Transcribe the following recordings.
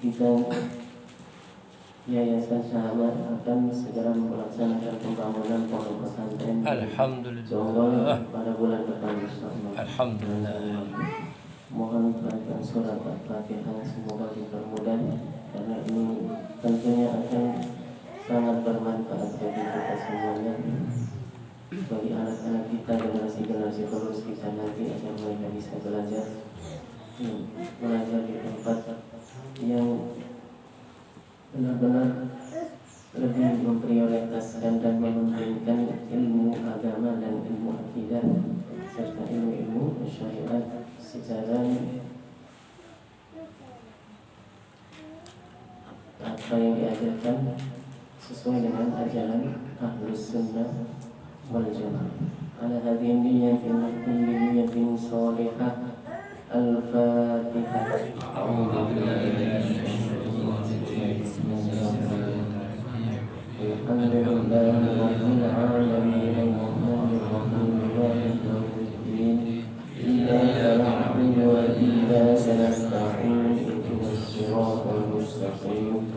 Kita Yayasan Sahabat akan segera melaksanakan pembangunan pondok pesantren Alhamdulillah pada bulan depan insyaallah. Alhamdulillah. Mohon bacaan surat Al-Fatihah semoga dipermudah karena ini tentunya akan sangat bermanfaat bagi kita semuanya, bagi anak-anak kita, generasi-generasi terus kita nanti agar mereka bisa belajar di tempat yang benar-benar lebih memprioritaskan dan mementingkan ilmu agama dan ilmu akidah serta ilmu syariat secara apa yang diajarkan sesuai dengan ajaran Ahlus Sunnah wal Jamaah. Ala hadhihi niyyatin niyyatin shalihah. Al-Fatihah. Alhamdulillahi rabbil alamin arrahmanir rahim maliki yaumiddin iyyaka na'budu wa iyyaka nasta'in ihdinas siratal mustaqim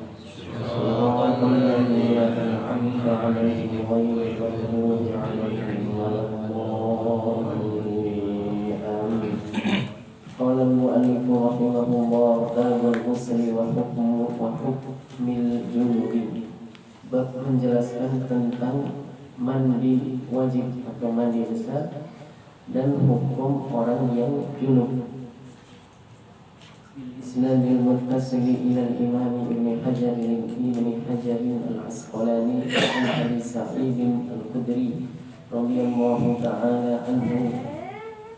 siratal ladzina an'amta 'alaihim ghairil maghdubi 'alaihim waladdallin. Amin. Qala al-mu'allif rahimahullah babul ghusli wa hukmil junubi. Bab menjelaskan tentang mandi wajib atau mandi besar dan hukum orang yang junub. Isnadil muttasili ila al-imam Ibn Hajar al-Asqalani an Abi Sa'id al-Khudri radhiyallahu ta'ala anhu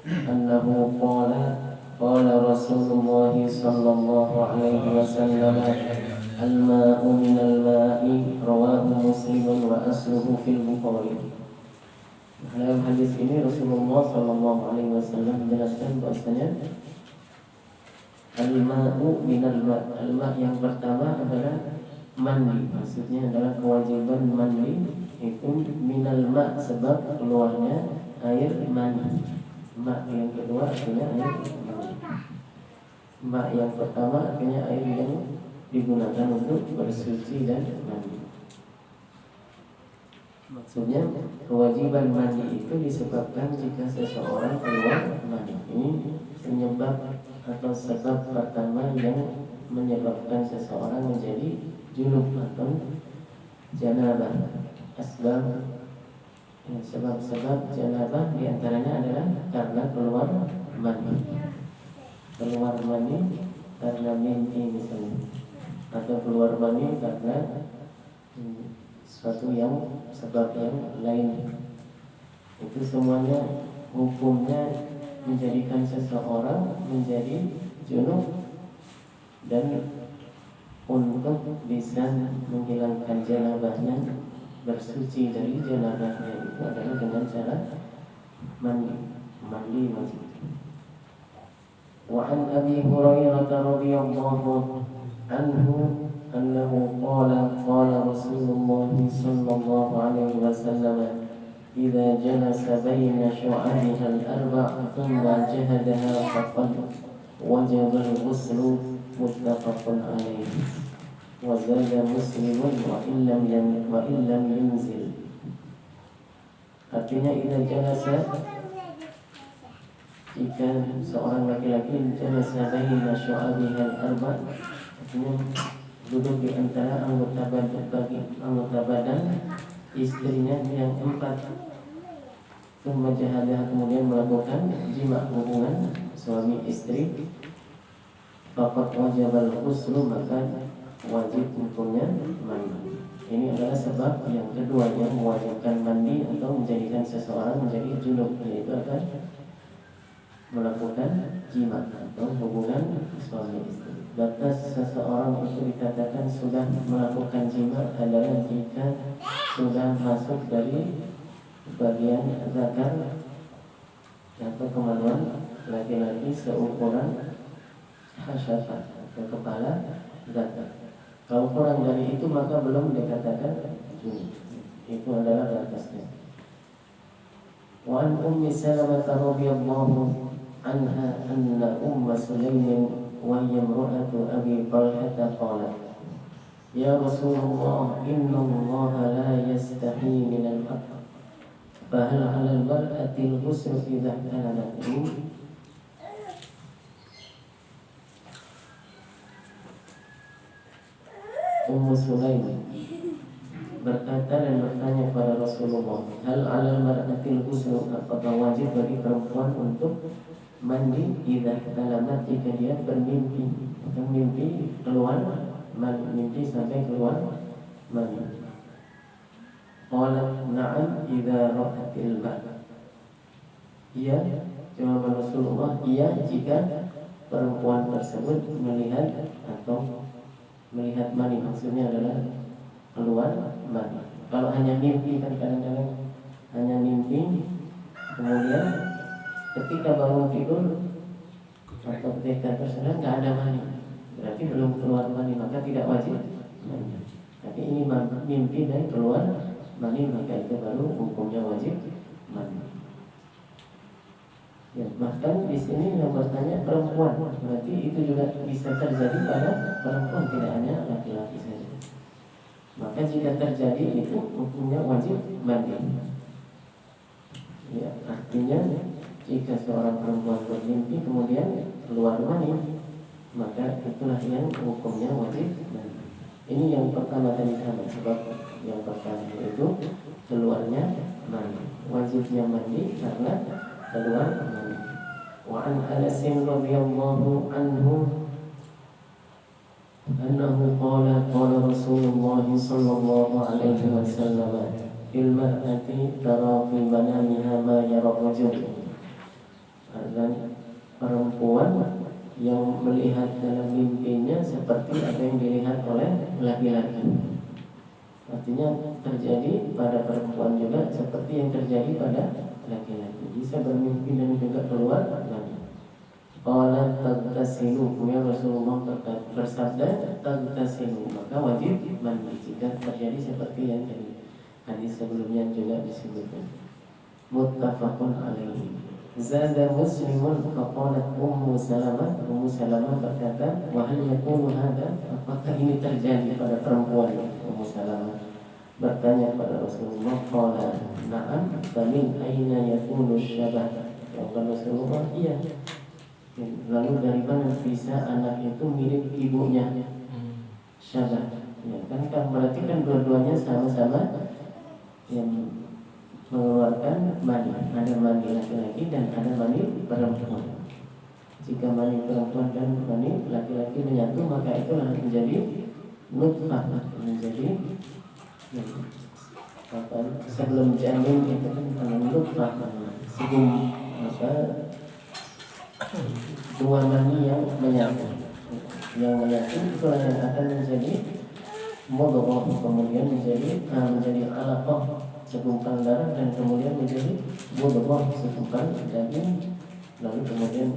annahu qala Rasulullah sallallahu alaihi wasallam al-ma'u minal ma'i rawahu Muslim wa asluhu fil Bukhari. Dalam hadis ini Rasulullah sallallahu alaihi wasallam menjelaskan bahwasanya al-ma'u minal ma'. Al-ma' yang pertama adalah mandi, maksudnya adalah kewajiban mandi itu minal ma' sebab keluarnya air mani. Ma' yang kedua artinya air mani. Ma' yang pertama artinya air yang digunakan untuk bersuci dan mandi. Maksudnya kewajiban mandi itu disebabkan jika seseorang keluar mandi. Ini penyebab atau sebab pertama yang menyebabkan seseorang menjadi junub atau janabah. Sebab-sebab janabah diantaranya adalah karena keluar mandi. Keluar mandi karena mimpi misalnya, atau keluar mani karena suatu yang sebab yang lain. Itu semuanya hukumnya menjadikan seseorang menjadi junub, dan untuk bisa menghilangkan janabahnya, bersuci dari janabahnya itu adalah dengan cara mandi wajib. Wa an Abi Hurairah radhiyallahu anhu annahu qala Rasulullah sallallahu alaihi wasallam idza jalasa baina syu'abiha al-arba' thumma jahadaha faqad wajaba al-ghuslu muttafaqun alaihi wa zada Muslimun wa illam yunzil. Artinya idza jalasa, jika seorang laki-laki jalasa baina syu'abiha al-arba', duduk di antara anggota badan istrinya yang 4, kemudian melakukan jima, hubungan suami istri, faqad wajibal ghuslu, maka wajib hukumnya mandi. Ini adalah sebab yang kedua yang mewajibkan mandi atau menjadikan seseorang menjadi junub, yaitu akan melakukan jima atau hubungan suami istri. Batas seseorang itu dikatakan sudah melakukan jima adalah jika sudah masuk dari bagian zakar atau kemaluan laki-laki seukuran hasyafah atau kepala zakar. Kalau kurang dari itu maka belum dikatakan junub. Itu adalah batasnya. Wa an Ummi Salamah radhiyallahu anha anna Umma Sulaimin wa hiya imra'atu Abi Talhah qalat ya Rasulullah innallaha la yastahi minal haqq fa hal 'alal mar'ati al-ghusl idza ihtalat. Ummu Sulaim berkata dan bertanya kepada Rasulullah, hal 'alal mar'atil ghusl, apakah wajib bagi perempuan untuk mandi idza ihtalat jika dia bermimpi, mimpi keluar mimpi sampai keluar mani. Qalat na'am idza ra'atil ma'. Iya, jawab Rasulullah, iya jika perempuan tersebut melihat atau melihat mani, maksudnya adalah keluar mani. Kalau hanya mimpi kan kadang-kadang hanya mimpi, kemudian ketika bangun tidur atau ketika tersadar nggak ada mani, berarti belum keluar mani, maka tidak wajib mani. Tapi ini mimpi dan keluar mani, maka itu baru hukumnya wajib mani. Ya, bahkan di sini yang bertanya perempuan, berarti itu juga bisa terjadi pada perempuan, tidak hanya laki-laki saja. Maka jika terjadi itu hukumnya wajib mandi. Ya, artinya jika seorang perempuan bermimpi kemudian keluar mani, maka itulah yang hukumnya wajib mandi. Ini yang pertama tadi sama, sebab yang pertama itu keluarnya mani, wajibnya mandi karena keluar mani. Wa an Anas radhiyallahu anhu annahu qala Rasulullah sallallahu alaihi wasallam fil mar'ati tara fi manamiha ma yara rajul. Dan perempuan yang melihat dalam mimpinya seperti apa yang dilihat oleh laki-laki. Artinya terjadi pada perempuan juga seperti yang terjadi pada laki-laki, bisa bermimpi dan juga keluar mani. Qala taghtasilu, kemudian Rasulullah bersabda taghtasilu, maka wajib mandi jika terjadi seperti yang tadi hadis sebelumnya juga disebutkan. Muttafaqun alaihi. Zada Muslimun faqalat Ummu Salamah berkata, wa hal yakunu hadha, apakah ini terjadi pada perempuan? Ummu Salamah bertanya kepada Rasulullah, qala na'am, famin aina yakunu syabah. Kata Rasulullah, iya. Lalu dari mana bisa anak itu mirip ibunya? Syabah. Ya, kan berarti kan dua-duanya sama-sama yang mengeluarkan mani. Ada mani laki-laki dan ada mani perempuan. Jika mani perempuan dan mani laki-laki menyatu, maka itulah menjadi nutfah, menjadi sebelum janin itu kan nutfah, sebelum dua mani yang menyatu itulah yang akan menjadi mudghah, kemudian menjadi alaqah, segumpal darah, dan kemudian menjadi mudghah, segumpal daging, lalu kemudian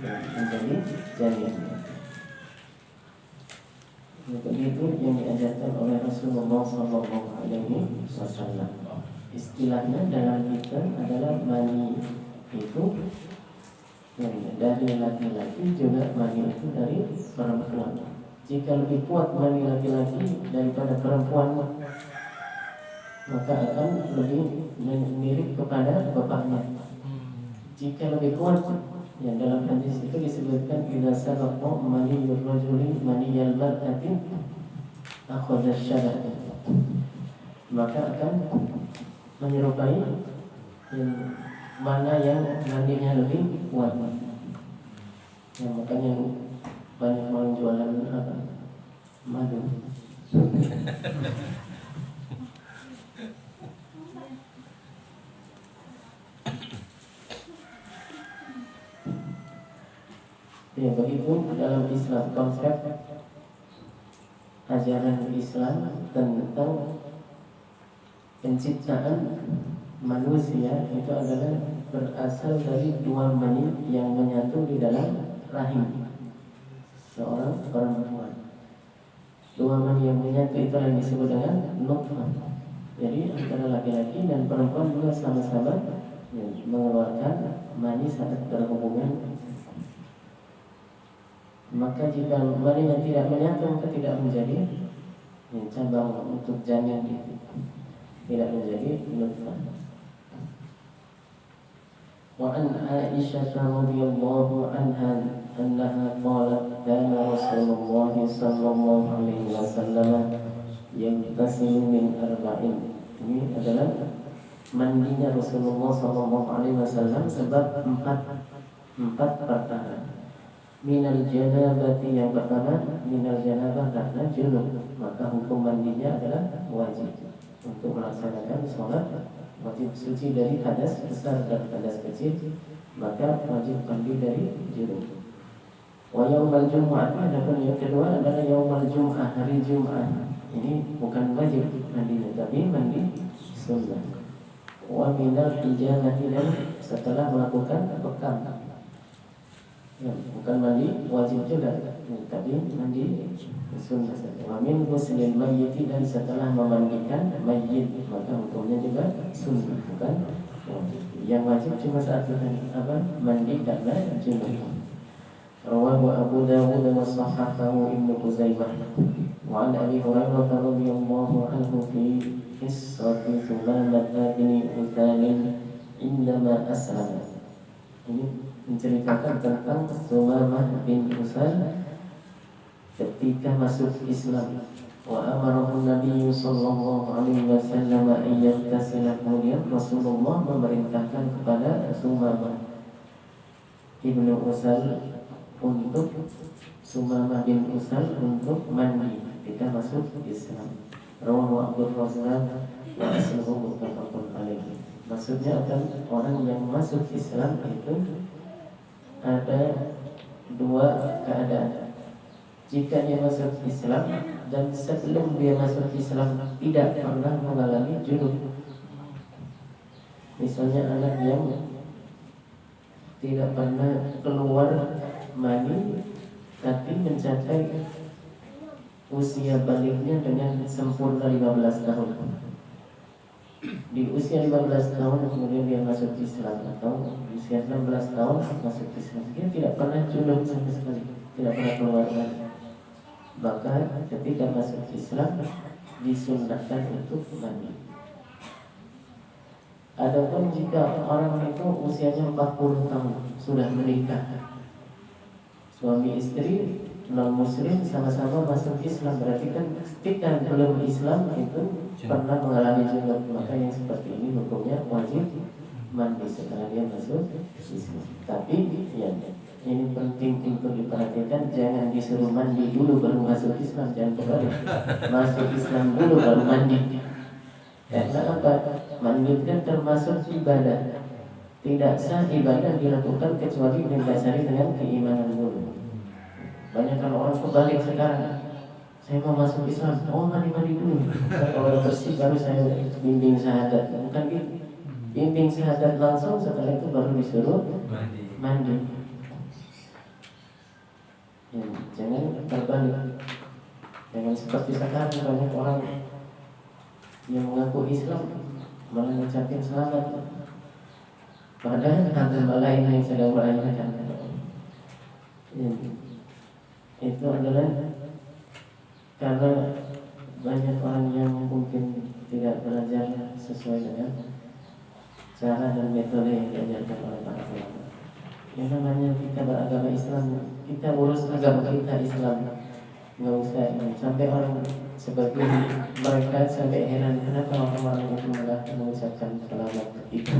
menjadi janin. Begitu yang diajarkan oleh Rasulullah SAW. Istilahnya dalam Islam adalah mani itu dari laki-laki, juga mani itu dari perempuan. Jika lebih kuat mani laki-laki daripada perempuan, maka akan lebih mirip kepada bapaknya. Jika lebih kuat, yang dalam hadis itu disebutkan idza sabaqa maniyur rajuli maniyal mar'ati akhadha syabah, maka akan menyerupai yang mana yang mandinya lebih kuat. Ya, makanya banyak orang jualan apa? Madu. Ya, begitu dalam Islam, konsep ajaran Islam tentang penciptaan manusia itu adalah berasal dari dua mani yang menyatu di dalam rahim seorang perempuan. Dua mani yang menyatu itu yang disebut dengan nutfah. Jadi antara laki-laki dan perempuan juga sama-sama mengeluarkan mani saat berhubungan. Maka jika maninya tidak menyatu maka tidak menjadi cabang untuk janin itu, tidak menjadi nutfah. Wa an Aisyah radhiyallahu anha annaha qalat kana Rasulullah sallallahu alaihi wasallam yaghtasilu min arba'in. Ini adalah mandinya Rasulullah sallallahu alaihi wasallam sebab empat perkara. Minal janabati, yang pertama minal janabah karena junub, maka hukum mandinya adalah wajib untuk melaksanakan sholat, wajib suci dari hadas besar dan hadas kecil, maka wajib mandi dari junub. Wa yaumal jumu'ah, adapun yang kedua adalah yaumal jumu'ah, hari Jumat. Ini bukan wajib mandinya tapi mandi sunnah. Wa minal hijamati, dan setelah melakukan bekam. Ya, bukan mandi wajib juga, tapi mandi sunnah saja. Wa min ghuslil mayyit, dan setelah memandikan mayyit maka hukumnya juga sunnah, bukan wajib. Yang wajib cuma satu, mandi karena junub. Rawahu Abu Dawud wa sahahahu Ibnu Khuzaimah. Wa an Abi Hurairah radhiyallahu anhu fi qissati Sumamah bin Uthal indama aslama. Ini menceritakan tentang Sumamah bin Uthal ketika masuk Islam. Wa amarahu Nabi sallallahu alaihi wasallam ayyatasila, kemudian Rasulullah memerintahkan kepada Sumamah ibnu Uthal untuk Sumamah bin Uthal untuk mandi ketika masuk Islam. Rawahu Abdul Razzaq wa asluhu muttafaqun alaihi. Maksudnya akan orang yang masuk Islam itu ada dua keadaan. Jika dia masuk Islam dan sebelum dia masuk Islam tidak pernah mengalami junub. Misalnya anak yang tidak pernah keluar mani tapi mencapai usia baliknya dengan sempurna 15 tahun. Di usia 15 tahun kemudian dia masuk Islam, atau usia 16 tahun masuk Islam, dia tidak pernah junub sama sekali, tidak pernah keluar mani. Maka ketika masuk Islam disunnahkan untuk mandi. Adapun jika orang itu usianya 40 tahun sudah menikah, suami istri non muslim sama-sama masuk Islam, berarti kan ketika belum Islam itu pernah mengalami junub, maka yang seperti ini hukumnya wajib mandi setelah dia masuk Islam. Tapi ya, ini penting untuk diperhatikan, jangan disuruh mandi dulu baru masuk Islam, jangan kebalik. Masuk Islam dulu baru mandi. Karena apa? Mandi kan termasuk ibadah. Tidak sah ibadah dilakukan kecuali didasari dengan keimanan dulu. Banyak kan orang kebalik sekarang. Saya mau masuk Islam, oh mandi dulu. Kalau bersih baru saya bimbing syahadat. Bukan gitu. Bimbing syahadat langsung, setelah itu baru disuruh mandi. Ya, jangan terbalik. Jangan seperti sekarang banyak orang yang mengaku Islam malah mengucapkan selamat, padahal agama lain yang sedang merayakan. Itu adalah karena banyak orang yang mungkin tidak belajar sesuai dengan cara dan metode yang diajarkan oleh para ulama. Yang namanya kita beragama Islam, kita urus agama kita Islam, nggak usah sampai orang sebagian mereka sampai heran kenapa orang-orang itu malah mengucapkan selamat kita.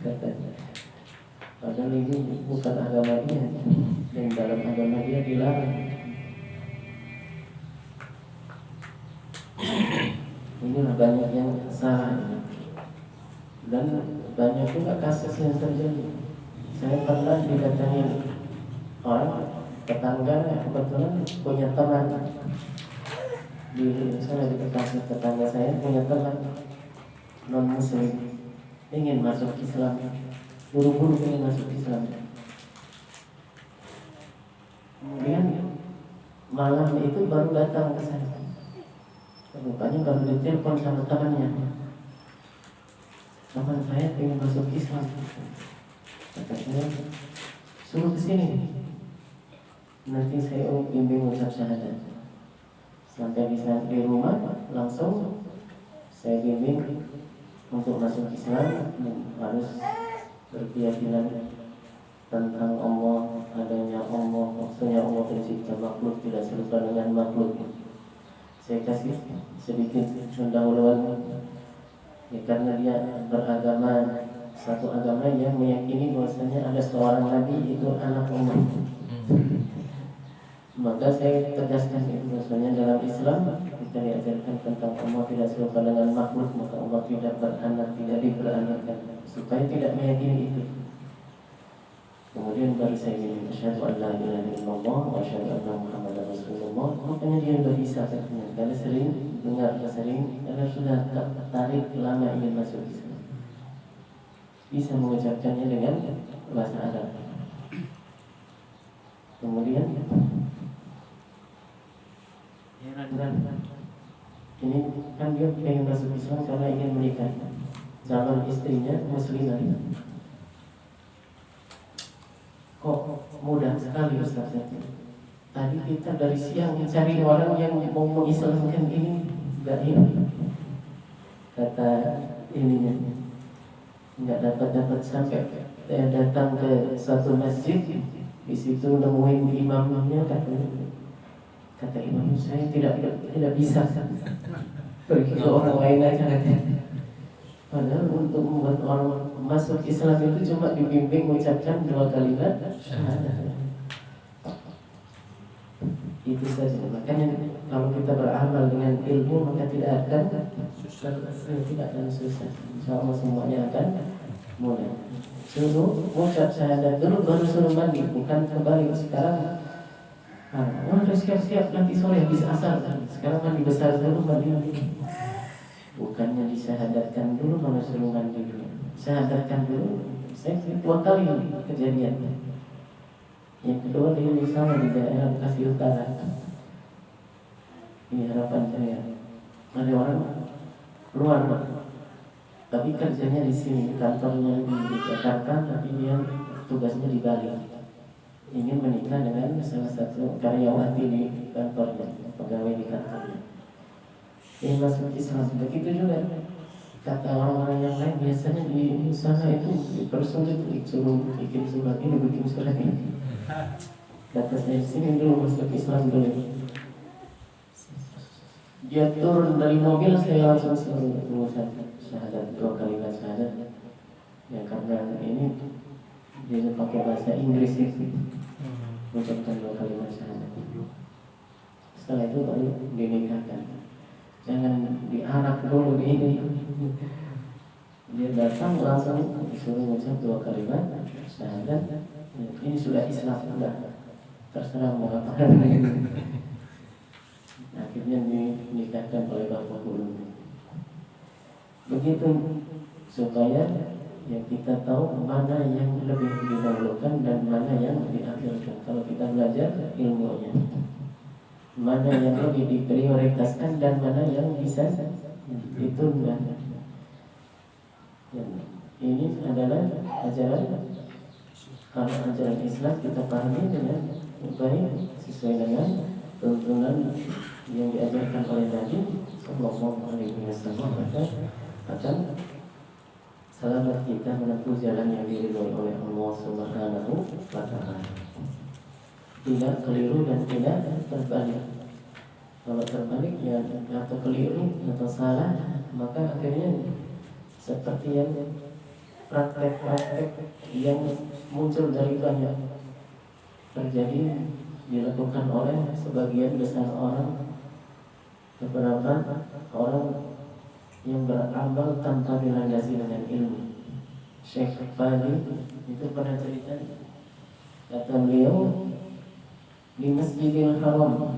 Katanya, padahal ini bukan agama dia, dan dalam agama dia dilarang. Inilah banyak yang salah, dan banyak juga kasus yang terjadi. Saya pernah didatangi orang tetangga, kebetulan punya teman di sana, di Bekasi. Tetangga saya punya teman non muslim ingin masuk Islam, buru-buru ingin masuk Islam. Kemudian malam itu baru datang ke saya, rupanya baru ditelepon sama temannya, teman saya ingin masuk Islam. Kata saya, suruh ke sini. nanti saya bimbing ucap syahadat. Sampai di rumah langsung saya bimbing untuk masuk Islam, harus berkeyakinan tentang Allah, adanya Allah, maksudnya Allah pencipta makhluk, tidak serupa dengan makhluk. Saya kasih sedikit pendahuluan ya, karena dia beragama, satu agama yang meyakini bahwasanya ada seorang nabi itu anak Allah. Maka saya tegaskan itu bahwasanya dalam Islam kita diajarkan tentang Allah tidak serupa dengan makhluk, maka Allah tidak beranak, tidak diberanakan, supaya tidak meyakini itu. Kemudian baru saya bilang asyhadu an la ilaha illallah wa asyhadu anna muhammadar rasulullah. Makanya dia udah bisa katanya, karena sering dengar, karena sudah tertarik lama ingin masuk Islam, bisa mengucapkannya dengan bahasa Arab. Kemudian heran, ini kan dia pengen masuk Islam karena ingin menikah. Zaman istrinya muslimah. Kok mudah sekali Ustaz? Tadi kita dari siang mencari orang yang mau mengislamkan ini, enggak ini. Kata ininya enggak dapat sampai datang ke satu masjid, di situ nemuin imamnya, kata imam, saya tidak bisa pergi ke orang lain aja katanya. Padahal untuk membuat orang masuk Islam itu cuma dibimbing mengucapkan 2 kalimat syahadat. Itu saja. Makanya kalau kita beramal dengan ilmu maka tidak akan susah. Insyaallah semuanya akan mudah. Suruh mengucap syahadat dulu, baru suruh mandi, bukan kembali sekarang. Udah siap-siap nanti sore habis asar. Sekarang mandi besar dulu, mandi. Bukannya disyahadatkan dulu, malah suruh mandi dulu. Syahadatkan dulu. Saya 2 kali kejadian. Yang kedua di sana di daerah Bekasi Utara. Ini harapan saya. Ada orang luar, tapi kerjanya di sini, kantornya di Jakarta, tapi dia tugasnya di Bali. Ingin menikah dengan salah satu karyawati di kantornya, pegawai di kantornya. Ini masuk Islam. Begitu juga kata orang-orang yang lain, biasanya di sana itu dipersulit, disuruh bikin surat ini, bikin surat ini. Kata saya, sini dulu masuk Islam dulu. Dia turun dari mobil, saya langsung suruh mengucapkan syahadat, 2 kalimat syahadat. Ya karena ini dia pakai bahasa Inggris itu, mengucapkan 2 kalimat syahadat. Setelah itu baru dinikahkan. Jangan diarak dulu ini. Dia datang langsung disuruh mengucap 2 kalimat syahadat. Ini sudah Islam, sudah terserah mau apa. Akhirnya dinikahkan oleh bapak guru. Begitu supaya yang kita tahu mana yang lebih didahulukan dan mana yang diakhirkan. Kalau kita belajar ilmunya, mana yang lebih diprioritaskan dan mana yang bisa ditunda. Ini adalah ajaran. Kalau ajaran Islam kita pahami dengan baik sesuai dengan tuntunan yang diajarkan oleh Nabi Sallallahu Alaihi Wasallam, maka akan selamat kita menempuh jalan yang diridhoi oleh Allah Subhanahu wa Ta'ala. Tidak keliru dan tidak terbalik. Kalau terbalik ya atau keliru atau salah, maka akhirnya seperti yang praktek-praktek yang muncul dari banyak terjadi dilakukan oleh sebagian besar orang, beberapa orang yang beramal tanpa dilandasi dengan ilmu. Syekh Fadi itu pernah cerita, kata beliau, di Masjidil Haram,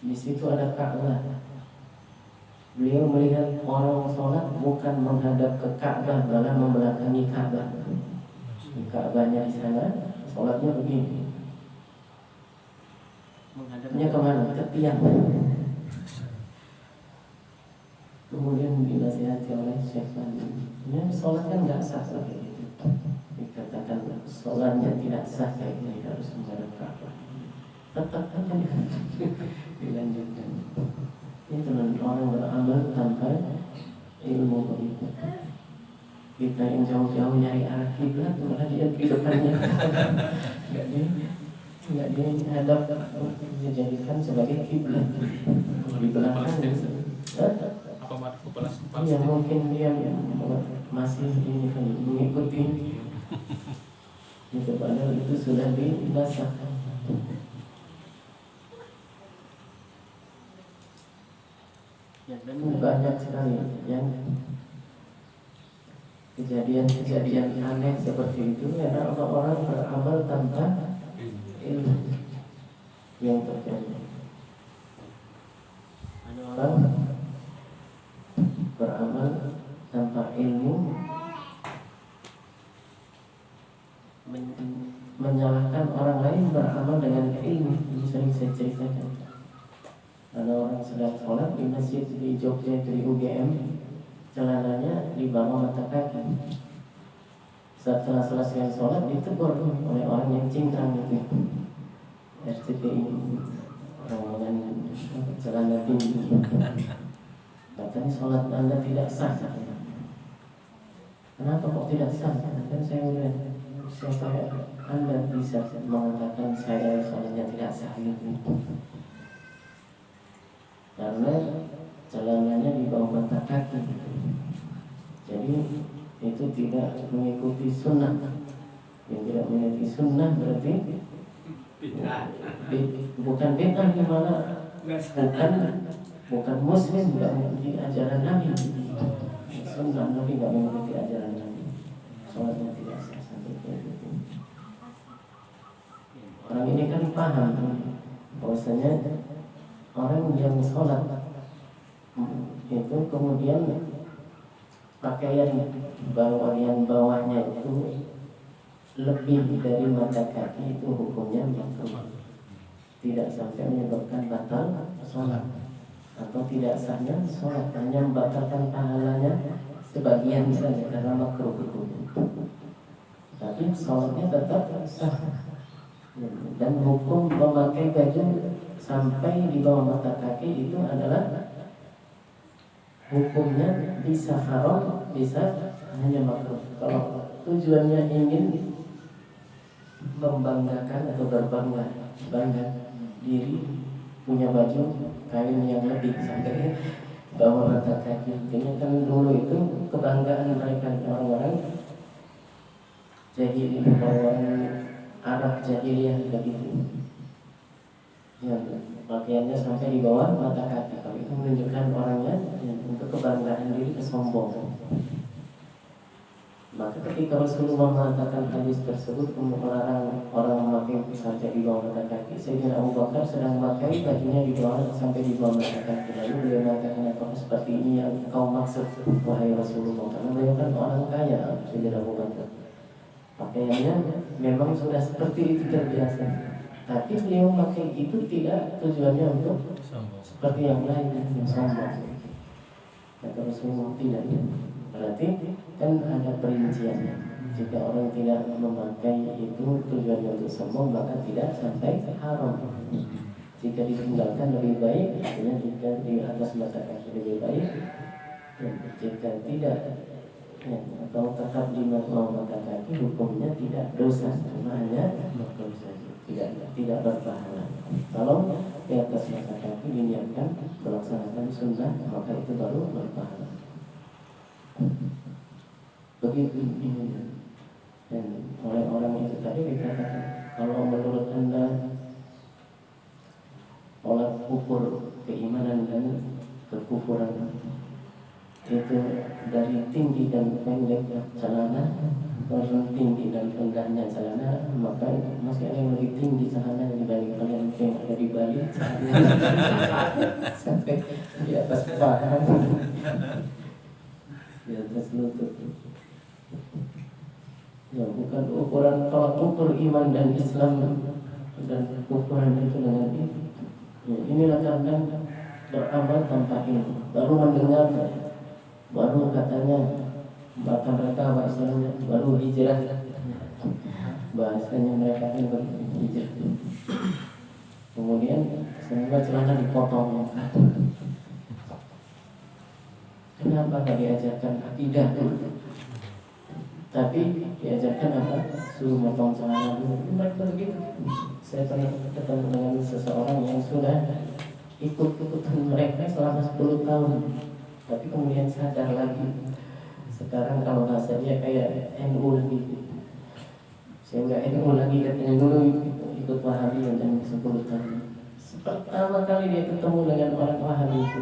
di situ ada Ka'bah. Beliau melihat orang sholat bukan menghadap ke Ka'bah, malah membelakangi Ka'bah. Ka'bahnya di sana, sholatnya begini. Menghadapnya kemana? Ke tiang. Kemudian dinasihati oleh Syekh Fadi, ya sholat kan nggak sah seperti itu. Dikatakan sholatnya tidak sah kayak ini harus menghadap Ka'bah. Tetap akan dilanjutkan. Itu orang beramal tanpa ilmu begitu. Kita yang jauh-jauh nyari arah kiblat malah dia di depannya. Nggak dia hadap, dijadikan sebagai kiblat di belakang. Apa marfu balas Ya mungkin dia masih ini kan mengikuti itu, padahal itu sudah dibasahkan. Ya, dan banyak sekali yang kejadian-kejadian aneh seperti itu karena orang beramal tanpa ilmu yang terjadi. Ada orang beramal tanpa ilmu, menyalahkan orang lain beramal dengan ilmu. Ini sering saya ceritakan. Ada orang sedang sholat di masjid di Jogja, di UGM, celananya di bawah mata kaki. Setelah selesai sholat ditegur oleh orang yang cingkrang itu, RCTI, orang dengan celana tinggi. Katanya sholat Anda tidak sah. Kenapa kok tidak sah? Kan saya bilang, siapa Anda bisa mengatakan saya sholatnya tidak sah itu? Karena celananya di bawah mata kaki. Jadi itu tidak mengikuti sunnah. Yang tidak mengikuti sunnah berarti bukan bid'ah, gimana? Bukan muslim, tidak mengikuti ajaran Nabi. Sunnah Nabi tidak mengikuti ajaran Nabi. Sholatnya tidak sah sampai kayak gitu. Orang ini kan paham bahwasanya orang yang sholat itu kemudian pakaian bagian bawahnya itu lebih dari mata kaki, itu hukumnya makruh, tidak sampai menyebabkan batal sholat atau tidak sahnya sholat, hanya membatalkan pahalanya sebagian saja karena makruh hukumnya, tapi sholatnya tetap sah. Dan hukum memakai baju sampai di bawah mata kaki itu adalah hukumnya bisa haram, bisa hanya makruh. Kalau tujuannya ingin membanggakan atau bangga diri, punya baju kain yang lebih sampai bawah mata kaki. Ini kan dulu itu kebanggaan mereka, orang-orang jahiliyah, orang Arab jahiliyah begitu. Ya, pakaiannya sampai di bawah mata kaki. Kalau itu menunjukkan orangnya ya, untuk kebanggaan diri, kesombongan. Maka ketika Rasulullah mengatakan hadis tersebut untuk melarang orang memakai sampai di bawah mata kaki, Sayyidina Abu Bakar sedang memakai bajunya di bawah sampai di bawah mata kaki. Lalu beliau mengatakan, apakah seperti ini yang kau maksud, wahai Rasulullah? Karena beliau kan orang kaya, Sayyidina Abu Bakar. Pakaiannya memang sudah seperti itu terbiasa. Tapi beliau memakai itu tidak tujuannya untuk seperti yang lain yang sombong. Kata Rasulullah tidak. Berarti kan ada perinciannya. Jika orang tidak memakai itu tujuannya untuk sombong, maka tidak sampai haram. Jika ditinggalkan lebih baik, artinya jika di atas mata kaki lebih baik. Jika tidak atau tetap di bawah mata kaki, hukumnya tidak dosa, cuma hanya makruh saja, tidak berpahala. Kalau di atas mata kaki diniatkan melaksanakan sunnah, maka itu baru berpahala. Begitu ini. Dan oleh orang itu tadi dikatakan, kalau menurut Anda tolak ukur keimanan dan kekufuran itu dari tinggi dan pendek celana, kalau tinggi dan rendahnya celana, maka masih ada yang lebih tinggi celana dibanding kalian yang ada di Bali, sampai di atas paha, di atas lutut. Ya, bukan ukuran tolak ukur iman dan Islam dan ukuran itu dengan itu. Ya, inilah karena beramal tanpa ilmu, baru mendengar, baru katanya bahkan mereka apa istilahnya baru hijrah bahasanya mereka kan berhijrah. Kemudian semua celana dipotong. Kenapa gak diajarkan akidah dulu? Tapi diajarkan apa? Suruh motong celana dulu. Mereka begitu. Saya pernah ketemu dengan seseorang yang sudah ikut-ikutan mereka selama 10 tahun, tapi kemudian sadar lagi. Sekarang kalau bahasa dia kayak NU lagi. Saya nggak NU lagi, katanya dulu ikut Wahabi dan 10 tahun. Pertama kali dia ketemu dengan orang Wahabi itu,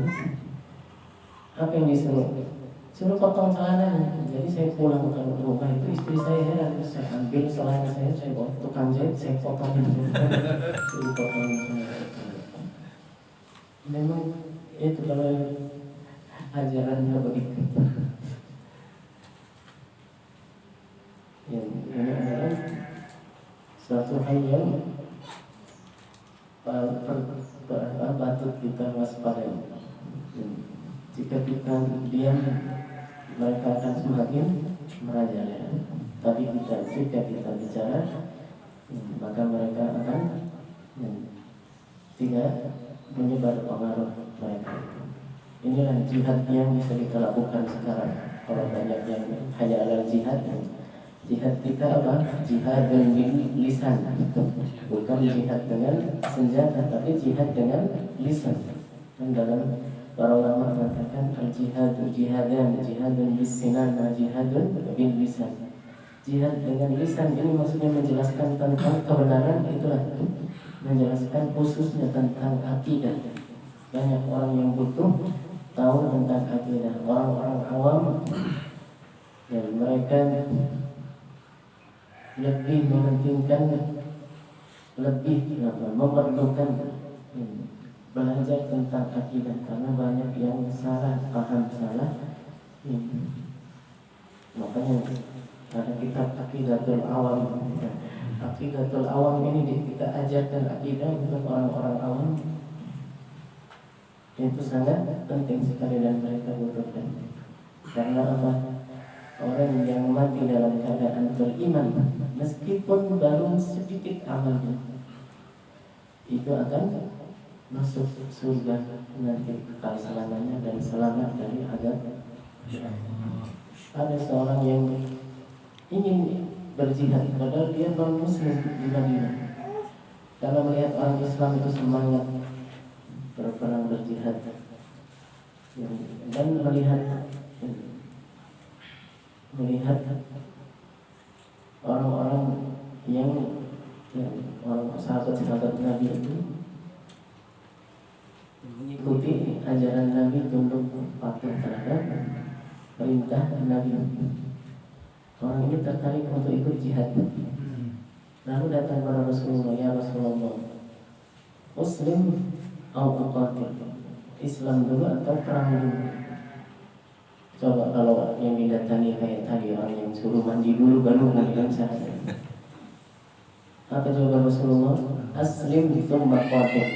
apa yang disuruh? Suruh potong celana. Jadi saya pulang ke rumah itu, istri saya heran, saya ambil celana saya bawa tukang jahit, saya potongin. Suruh potongin celana. Memang itu kalau ajarannya begitu. Ini adalah suatu hal yang patut kita waspadai. Jika kita diam, mereka akan semakin merajalela. Tapi jika kita bicara, maka mereka akan tidak menyebar pengaruh mereka. Inilah jihad yang bisa kita lakukan sekarang. Kalau banyak yang hanya ada jihad kita apa? Jihad dengan lisan, bukan jihad dengan senjata, tapi jihad dengan lisan. Dan dalam para ulama mengatakan al-jihadu jihadun bis-sinan wa jihadun bil-lisan. Jihad dengan lisan ini maksudnya menjelaskan tentang kebenaran, itulah menjelaskan khususnya tentang akidah. Banyak orang yang butuh tahu tentang akidah, orang-orang awam dan mereka lebih mementingkan, lebih memerlukan belajar tentang akidah karena banyak yang salah paham salah. Makanya ada kitab Aqidatul Awam. Aqidatul Awam ini kita ajarkan akidah untuk orang-orang awam. Itu sangat penting sekali dan mereka butuhkan. Karena apa? Orang yang mati dalam keadaan beriman, meskipun baru sedikit amalnya, itu akan masuk surga nanti kekal selamanya dan selamat dari azab. Ada seorang yang ingin berjihad padahal dia non muslim di Madinah. Karena melihat orang Islam itu semangat berperang berjihad dan melihat orang-orang yang orang sahabat-sahabat Nabi itu mengikuti ajaran Nabi, tunduk patuh terhadap perintah Nabi. Orang ini tertarik untuk ikut jihad. Lalu datang kepada Rasulullah, ya Rasulullah, Muslim atau qatil, Islam dulu atau perang dulu? Coba kalau yang didatangi kayak tadi, orang yang suruh mandi dulu baru kemudian syahadat. Apa jawaban Rasulullah? Aslim tsumma qatil.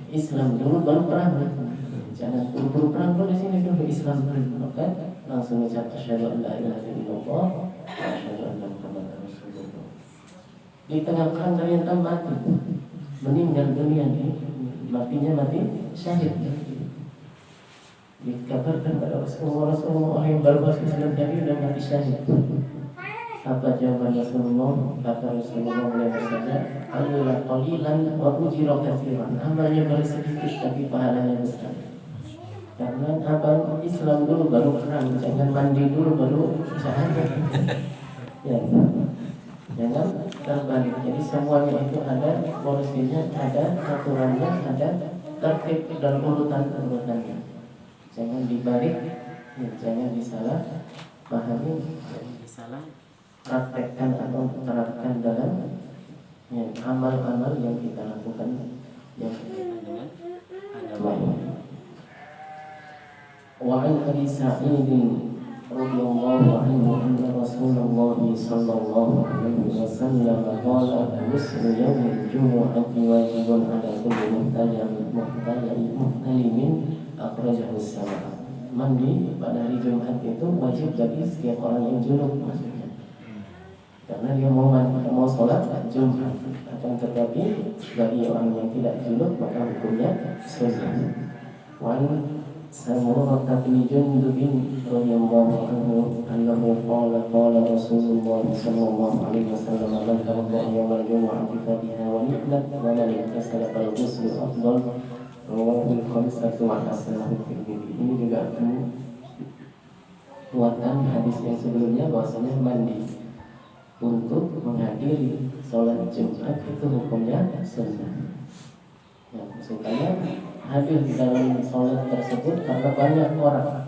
Islam dulu baru perang. Jangan buru-buru perang dulu, di sini dulu Islam dulu. Maka langsung ucap asyhadu an la ilaha illallah wa asyhadu anna Muhammadar Rasulullah. Di tengah perang ternyata mati, meninggal dunia. Matinya mati syahid. Dikabarkan pada Rasulullah orang yang baru masuk Islam tadi sudah mati syahid. Apa jawaban Rasulullah? Kata Rasulullah mulai bersabda, "Amila qalilan wa ujira katsiran." Amalnya baru sedikit tapi pahalanya besar. Karena apa? Islam dulu baru perang, jangan mandi dulu baru syahadat. Ya. Jangan terbalik. Jadi semuanya itu ada porsinya, ada aturannya, ada tertib dan urutannya. Jangan dibalik, jangan disalah pahami, jangan disalah praktekkan atau terapkan dalam amal-amal yang kita lakukan yang berkaitan dengan agama. Wa an Abi Sa'id radhiyallahu anhu anna Rasulullah sallallahu alaihi wasallam qala ghuslu yawmil jumu'ati wajibun 'ala kulli muhtalimin akhrajahu as-sab'ah. Mandi pada hari Jumat itu wajib bagi setiap orang yang junub, maksudnya karena dia mau sholat Jumat. Akan tetapi bagi orang yang tidak junub maka hukumnya sunnah. Wan Samurah bin Jundubin radhiyallahu anhu annahu qala Rasulullah sallallahu alaihi wasallam man tawadda'a yawmal jumu'ati fa biha wa ni'mat wa man iktasala fal ghuslu afdal rawahu al-khamsatu wa hasanahu Tirmidzi. Ini juga kuatkan hadis yang sebelumnya bahwasanya mandi untuk menghadiri sholat Jumat itu hukumnya sunnah. Ya, supaya hadir di dalam sholat tersebut karena banyak orang,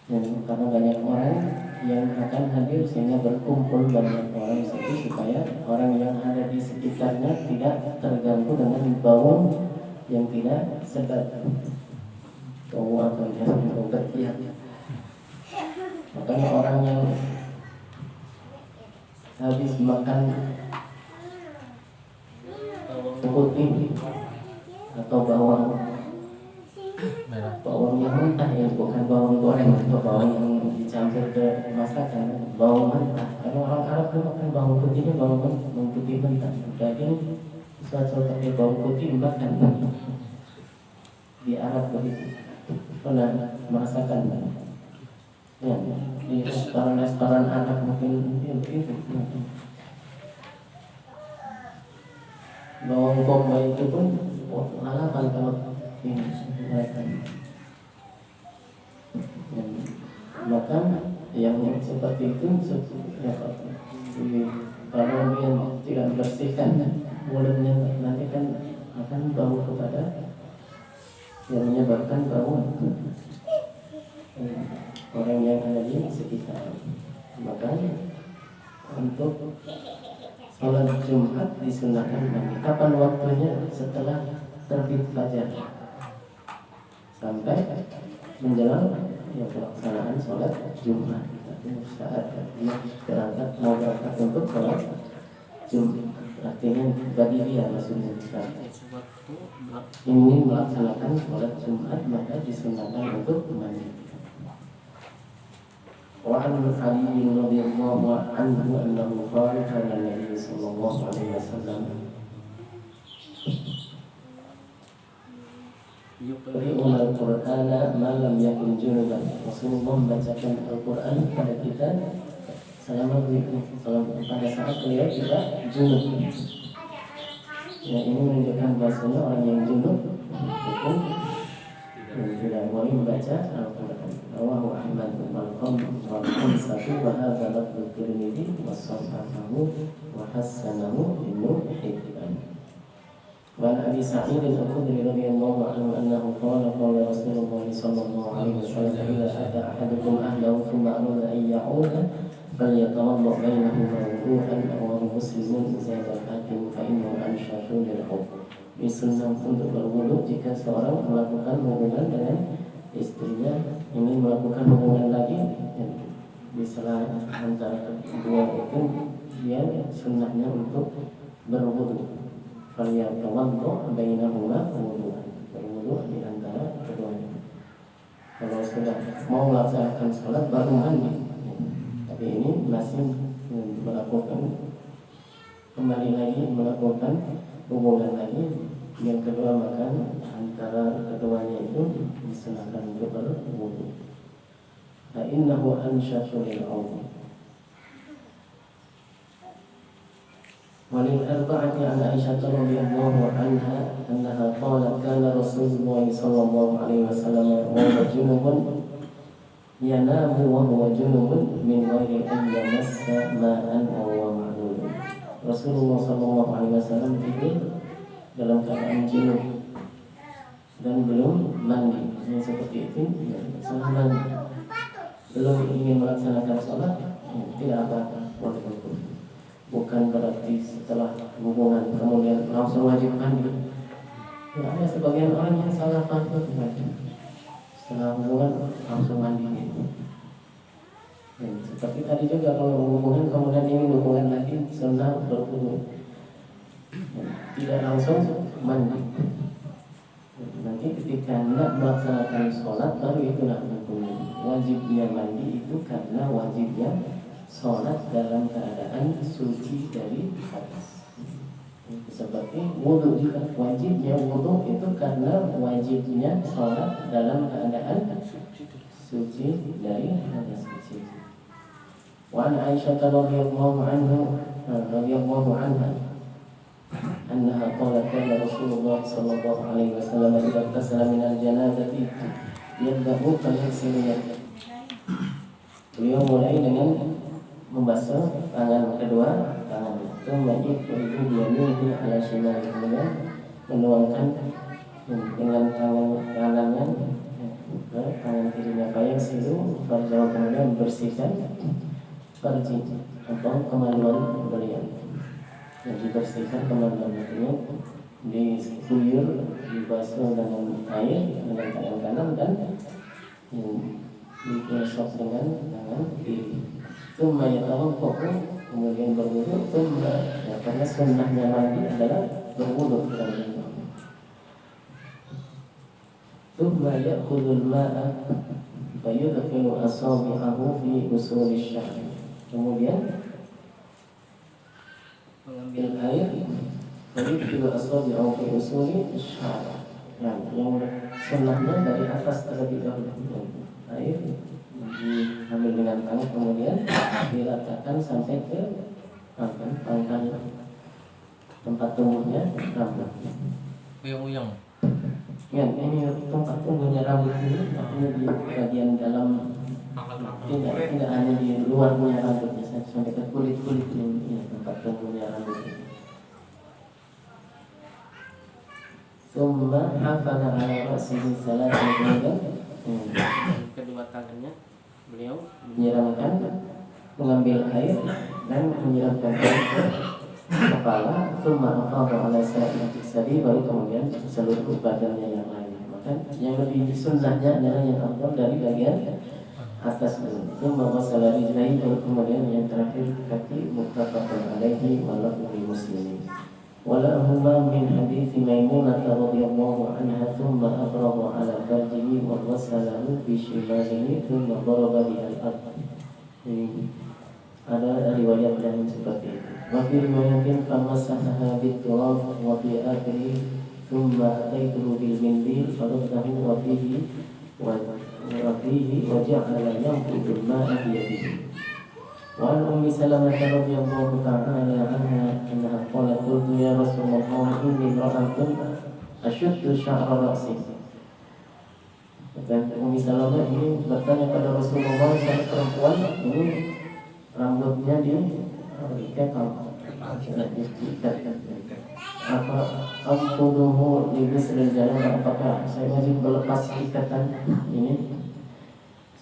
dan karena banyak orang yang akan hadir sehingga berkumpul banyak orang di situ supaya orang yang ada di sekitarnya tidak terganggu dengan bau yang tidak sedap, bau atau bau ketiak. Makanya orang yang habis makan putih atau bawang yang mentah, ya bukan bawang goreng atau bawang yang dicampur ke masakan, bawang mentah. Karena orang Arab itu makan bawang putihnya bawang putih mentah. Daging sesuatu pakai bawang putih dimakan di Arab begitu. Pernah merasakan ya, di restoran Arab mungkin ya, begitu. Bawang bombay itu pun alapan kalau ini mereka. Maka yang seperti itu ya, kalau dia tidak bersihkan mulutnya nanti kan akan bau kepada yang menyebabkan bau orang yang ada di sekitar. Maka untuk sholat Jumat disunahkan mandi. Kapan waktunya? Setelah terbit fajar sampai menjelang ya pelaksanaan sholat Jumat. Saat dia berangkat untuk sholat Jumat, artinya bagi dia maksudnya ini melaksanakan sholat Jumat maka disunahkan untuk mandi. وعن علي رضي الله عنه أنه قال كان النبي صلى الله عليه وسلم يقرئنا القرآن ما لم يكن جنبا. Rasulullah membacakan Al-Quran kepada kita selama pada saat beliau tidak junub. Ya, ini menunjukkan bahasanya orang yang junub hukum tidak boleh membaca Al-Quran. Rawahu Ahmad wal khamsatu wa hadza lafdhu Tirmidzi wa sahahahu wa hasanahu Ibnu Hibban. Wa Abi Sa'id al-Khudri radhiyallahu anhu annahu qala qala Rasulullah sallallahu alaihi wasallam idza ata ahadukum ahlahu thumma arada an ya'uda falyatawadda bainahuma wudu'an aw muslimun zada al-hakim fa innahu anshatu lil-hukm. Sunnah untuk berwudu jika seorang melakukan hubungan dengan istrinya, ingin melakukan hubungan lagi di sela antara kedua itu, dia sunnahnya untuk berwudu. Falyatawadda bainahuma wudu'an, berwudu di antara keduanya. Kalau sudah mau melaksanakan salat baru mandi, tapi ini masih melakukan kembali lagi melakukan hubungan lagi yang kedua, maka antara keduanya itu disunahkan untuk berwudu. Fa innahu anshatu lil-'udhu. Walil arba'ati an Aisyah radhiyallahu anha annaha qalat kana Rasulullah sallallahu alaihi wasallam wa huwa junubun yanamu wa huwa junubun min ghairi an yamassa ma'an aw ma'lul. Rasulullah sallallahu alaihi wasallam tidur dalam keadaan junub dan belum mandi. Yang seperti itu selama belum ingin melaksanakan sholat tidak apa-apa, boleh hukum. Bukan berarti setelah hubungan kemudian langsung wajib mandi. Ya, ada sebagian orang yang salah paham setelah hubungan langsung mandi. Seperti tadi juga kalau hubungan kemudian ingin hubungan lagi sunnah berwudu, tidak langsung mandi. Nanti ketika hendak melaksanakan sholat baru itu nak hukumnya. Wajibnya mandi itu karena wajibnya sholat dalam keadaan suci dari hadas. Seperti wudhu juga, wajibnya wudhu itu karena wajibnya sholat dalam keadaan suci dari hadas kecil. Wa an Aisyah radhiyallahu anha annaha qalat kana Rasulullah sallallahu alaihi wasallam idza tasala min al-janazati yabda'u fayaghsilu yadayhi. Beliau mulai dengan membasuh tangan kedua tangannya, kemudian beribu biyamihi ala shimali, kemudian menuangkan dengan tangan kanannya ke tangan kirinya, fayaghsilu farjahu, kemudian bersihkan farji atau kemaluan beliau. Jadi bersihkan kemaluan itu, diguyur, dibasuh dengan air dengan tangan kanan dan digosok dengan tangan kiri. Tsumma yatawaddahu, kemudian berwudu. Karena sunnahnya mandi adalah berwudu. Tsumma ya'khudhul ma'a fa yudkhilu asabi'ahu fi usuli sya'ri. Kemudian mengambil air, yudkhilu asabi'ahu fi usuli sya'ri. Yang sunnahnya dari atas terlebih dahulu. Air diambil dengan tangan, kemudian diratakan sampai ke pangkal tempat tumbuhnya rambut. Uyang-uyang. Ya, ini tempat tumbuhnya rambut ini di bagian dalam, tidak hanya di luarnya rambutnya, sampai ke kulit ini tempat tumbuhnya rambut ini. Summa hafala ala ra'sihi salatan, kemudian kedua tangannya beliau menyiramkan, mengambil air dan menyiramkan air ke kepala. Summa afadha ala sa'il jasadi, baru kemudian seluruh badannya yang lain. Maka yang lebih sunnahnya adalah yang afdal dari bagian atas dulu. Summa ghasala rijlaihi, baru kemudian yang terakhir kaki. Muttafaqun alaihi wa lafzi Muslim. ولهما من حديث ميمونة رضي الله عنها ثم أفرغ على فرجه وغسله بشماله ثم ضرب بها الأرض. Ada riwayat yang seperti itu. Wa fi riwayatin famasahaha bit-turab wa fi akhirih thumma ataituhu bil mindil faraddahu wa fihi wa ja'ala yanqudu al-ma'a bi yadihi. وعن أم سلمة رضي الله تعالى عنها أنها قالت قلت يا رسول الله إني امرأة أشد شعر رأسي. Dan Ummi Salamah ini bertanya pada Rasulullah, saya perempuan ini rambutnya diikat apa amfuduhu libisril janabah, apakah saya wajib melepas ikatan ini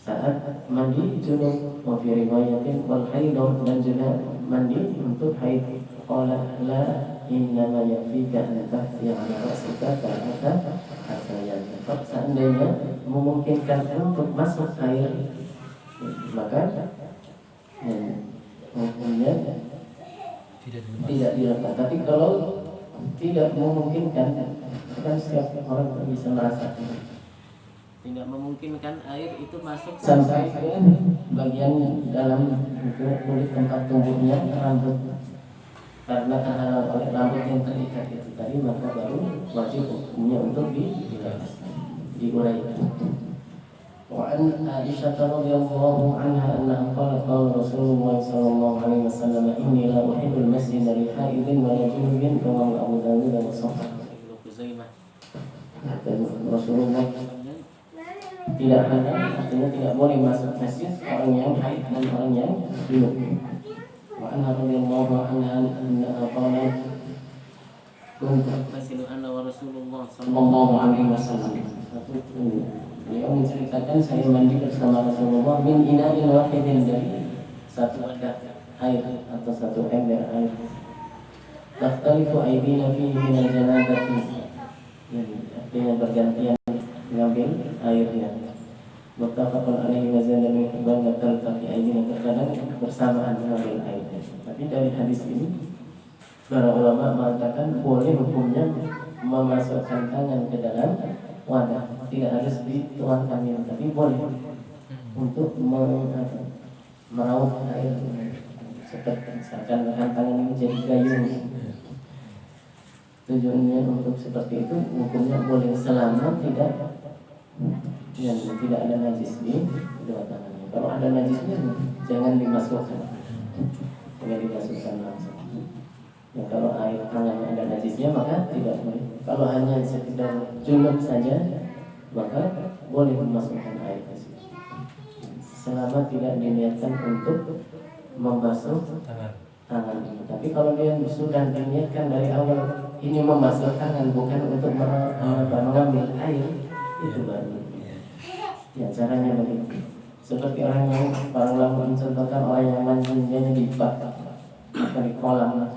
saat mandi junub? Wa fi riwayatin wal haidah, dan juga mandi untuk haid. Qala la innama yakfika an tahthi ala ra'sika ta'ata hasayan. Seandainya memungkinkan untuk masuk air, maka hukumnya tidak dilakukan. Tapi kalau tidak memungkinkan, kan setiap orang bisa merasakan, tidak memungkinkan air itu masuk sampai ke bagian dalam kulit tempat tumbuhnya rambut, karena terhalang oleh rambut yang terikat itu tadi, maka baru wajib hukumnya untuk diuraikan. Wa an Aisyah radhiyallahu anha annaha qalat qala Rasulullah sallallahu alaihi wasallam inni la uhibbul masjid li haidin wa la junubin, rawahu Abu Dawud wa Sahih. Rasulullah tidak ada, artinya tidak boleh masuk masjid orang yang haid dan orang yang junub. Wa anna radhiyallahu anha anna qalat kuntu tasilu anna wa Rasulullah sallallahu alaihi wasallam. Beliau menceritakan saya mandi bersama Rasulullah min ina'in wahidin, dari satu wadah air atau satu ember air. Takhtalifu aydina fihi min al-janabati, artinya bergantian mengambil airnya. Muttafaqun alaihi wa zalika min hibban taltaqi aydina, terkadang bersamaan mengambil airnya. Tapi dari hadis ini para ulama mengatakan boleh hukumnya memasukkan tangan ke dalam wadah, tidak harus dituangkan, tapi boleh untuk meraup air seperti misalkan tangan ini jadi gayung. Tujuannya untuk seperti itu hukumnya boleh selama tidak ada najis di kedua tangannya. Kalau ada najisnya jangan dimasukkan langsung. Ya, kalau air tangannya ada najisnya maka tidak boleh. Kalau hanya sekedar junub saja maka boleh memasukkan air ke situ. Selama tidak diniatkan untuk membasuh tangan. Tapi kalau dia sudah diniatkan dari awal ini membasuh tangan bukan untuk mengambil air, itu baru. Ya caranya begitu. Seperti orang yang para ulama mencontohkan orang yang mandinya di bak atau di kolam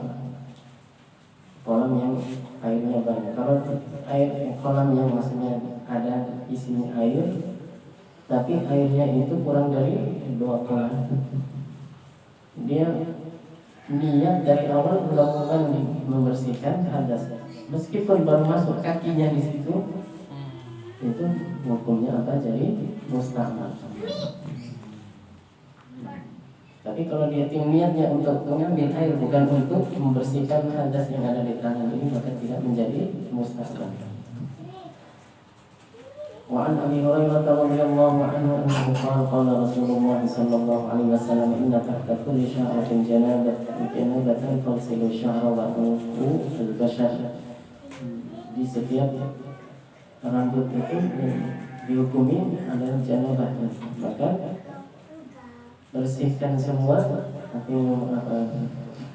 yang airnya banyak. Kalau air kolam yang maksudnya ada isinya air, tapi airnya itu kurang dari 2 kolam, dia niat dari awal melakukan membersihkan hadas, meskipun baru masuk kakinya di situ, itu hukumnya apa? Jadi mustahab. Tapi kalau dia niatnya untuk mengambil air bukan untuk membersihkan hadas yang ada di tangan ini, maka tidak menjadi mustahab. وعن أبي هريرة رضي الله عنه أنه قال قال رسول الله صلى الله عليه وسلم إن تحت كل شعرة جنابة فاغسلوا الشعر وأنفوا البشر. Di setiap rambut itu dihukumi ada janabah, maka bersihkan semua,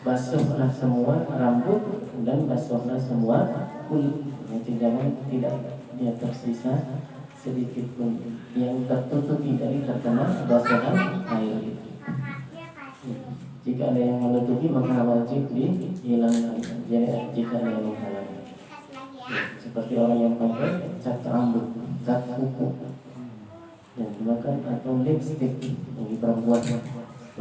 basuhlah semua rambut dan basuhlah semua kulit. Tidak dia tersisa sedikit pun yang tertutupi dari terkena basahan air. Jika ada yang menutupi maka wajib dihilangkan. Jika ada yang menghalangi, seperti orang yang pakai cat rambut, cat kuku, dan bahkan atau lipstick bagi perempuan,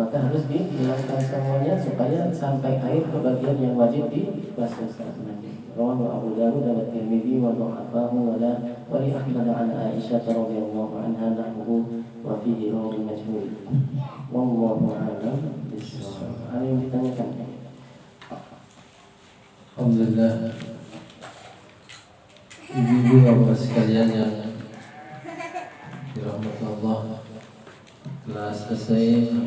maka harus dihilangkan semuanya supaya sampai air ke bagian yang wajib dibasuh saat mandi. Rawahu Abu Dawud wa Tirmidzi wa dhahafahu wa li Ahmad an Aisyah radhiyallahu anha nahwu wa fihi rawih majhul. Wallahu a'lam bishawab. Ada yang ditanyakan? Alhamdulillah. Ibu-ibu bapak sekalian yang dirahmati Allah, telah selesai